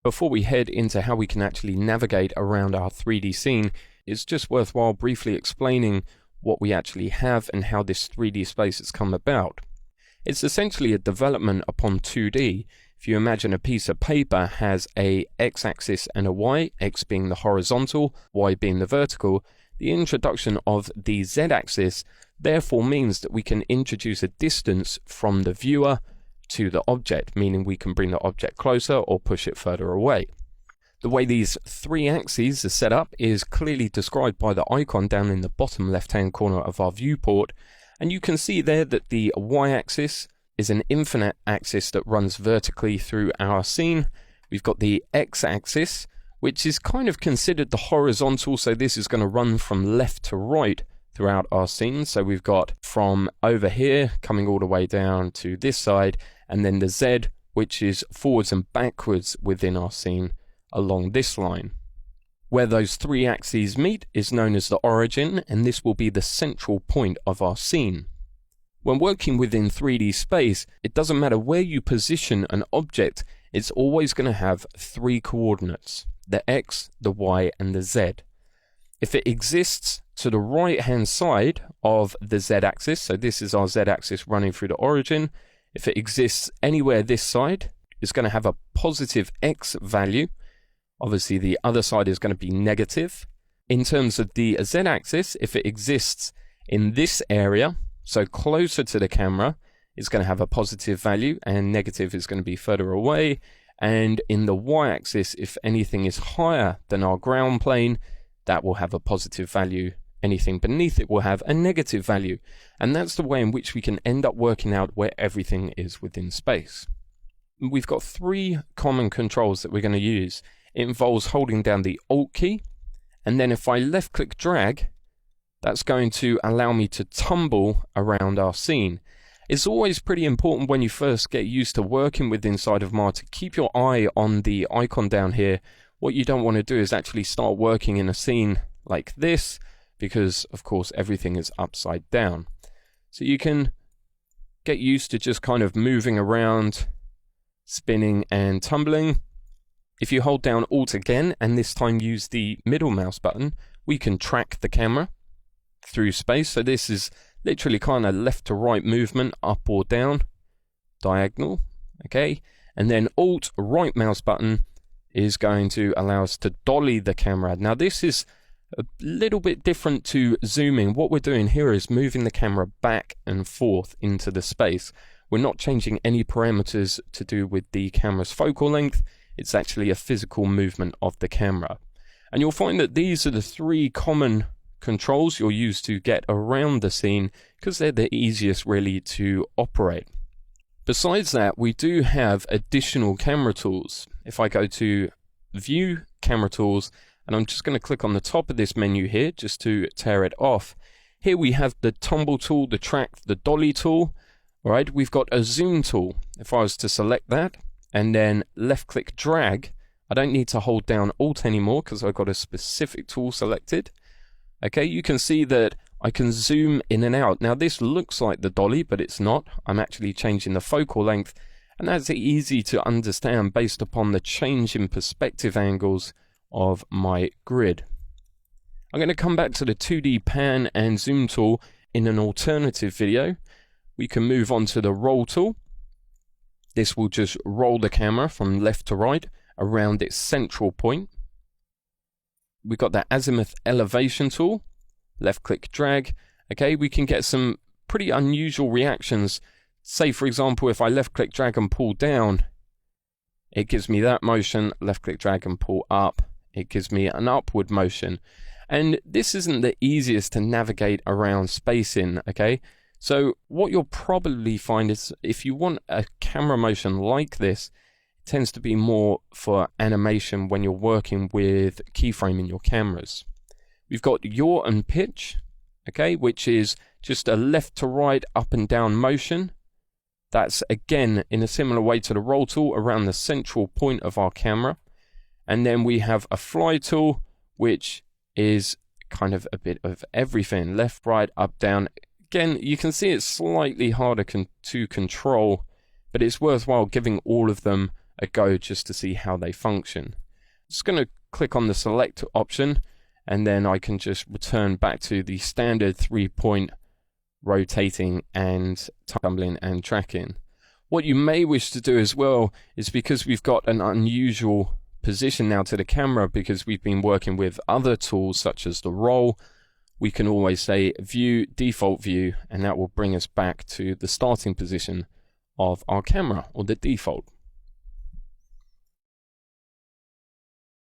Before we head into how we can actually navigate around our 3D scene, it's just worthwhile briefly explaining what we actually have and how this 3D space has come about. It's essentially a development upon 2D. If you imagine a piece of paper has a x-axis and a y, x being the horizontal, y being the vertical, the introduction of the z-axis therefore means that we can introduce a distance from the viewer to the object, meaning we can bring the object closer or push it further away. The way these three axes are set up is clearly described by the icon down in the bottom left-hand corner of our viewport, and you can see there that the y-axis is an infinite axis that runs vertically through our scene. We've got the x-axis, which is kind of considered the horizontal, so this is going to run from left to right throughout our scene. So we've got from over here coming all the way down to this side, and then the z, which is forwards and backwards within our scene along this line. Where those three axes meet is known as the origin, and this will be the central point of our scene. When working within 3D space, it doesn't matter where you position an object, it's always going to have three coordinates: the x, the y, and the z. If it exists to the right hand side of the z-axis, so this is our z-axis running through the origin, if it exists anywhere this side, it's going to have a positive x value. Obviously the other side is going to be negative. In terms of the z-axis, if it exists in this area, so closer to the camera, it's going to have a positive value, and negative is going to be further away. And in the y-axis, if anything is higher than our ground plane, that will have a positive value. Anything beneath it will have a negative value. And that's the way in which we can end up working out where everything is within space. We've got three common controls that we're going to use. It involves holding down the Alt key, and then if I left click drag, that's going to allow me to tumble around our scene. It's always pretty important when you first get used to working with inside of Maya to keep your eye on the icon down here. What you don't want to do is actually start working in a scene like this, because of course everything is upside down. So you can get used to just kind of moving around, spinning and tumbling. If you hold down Alt again, and this time use the middle mouse button, we can track the camera through space. So this is literally kind of left to right movement, up or down, diagonal, okay? And then Alt right mouse button is going to allow us to dolly the camera. Now this is a little bit different to zooming. What we're doing here is moving the camera back and forth into the space. We're not changing any parameters to do with the camera's focal length. It's actually a physical movement of the camera. And you'll find that these are the three common controls you'll use to get around the scene, because they're the easiest really to operate. Besides that, we do have additional camera tools. If I go to View, Camera Tools, and I'm just going to click on the top of this menu here just to tear it off. Here we have the tumble tool, the track, the dolly tool. All right, we've got a zoom tool. If I was to select that and then left click drag, I don't need to hold down Alt anymore because I've got a specific tool selected. Okay, you can see that I can zoom in and out. Now this looks like the dolly, but it's not. I'm actually changing the focal length, and that's easy to understand based upon the change in perspective angles of my grid. I'm going to come back to the 2D pan and zoom tool in an alternative video. We can move on to the roll tool. This will just roll the camera from left to right around its central point. We've got the azimuth elevation tool, left click drag. Okay, we can get some pretty unusual reactions. Say for example, if I left click drag and pull down, it gives me that motion. Left click drag and pull up, it gives me an upward motion. And this isn't the easiest to navigate around space in, okay? So what you'll probably find is if you want a camera motion like this, it tends to be more for animation when you're working with keyframing your cameras. We've got yaw and pitch, okay, which is just a left to right, up and down motion. That's again in a similar way to the roll tool around the central point of our camera. And then we have a fly tool, which is kind of a bit of everything, left, right, up, down. Again, you can see it's slightly harder to control, but it's worthwhile giving all of them a go just to see how they function. Just going to click on the select option, and then I can just return back to the standard 3-point rotating and tumbling and tracking. What you may wish to do as well is, because we've got an unusual position now to the camera because we've been working with other tools such as the roll, we can always say view default view, and that will bring us back to the starting position of our camera, or the default.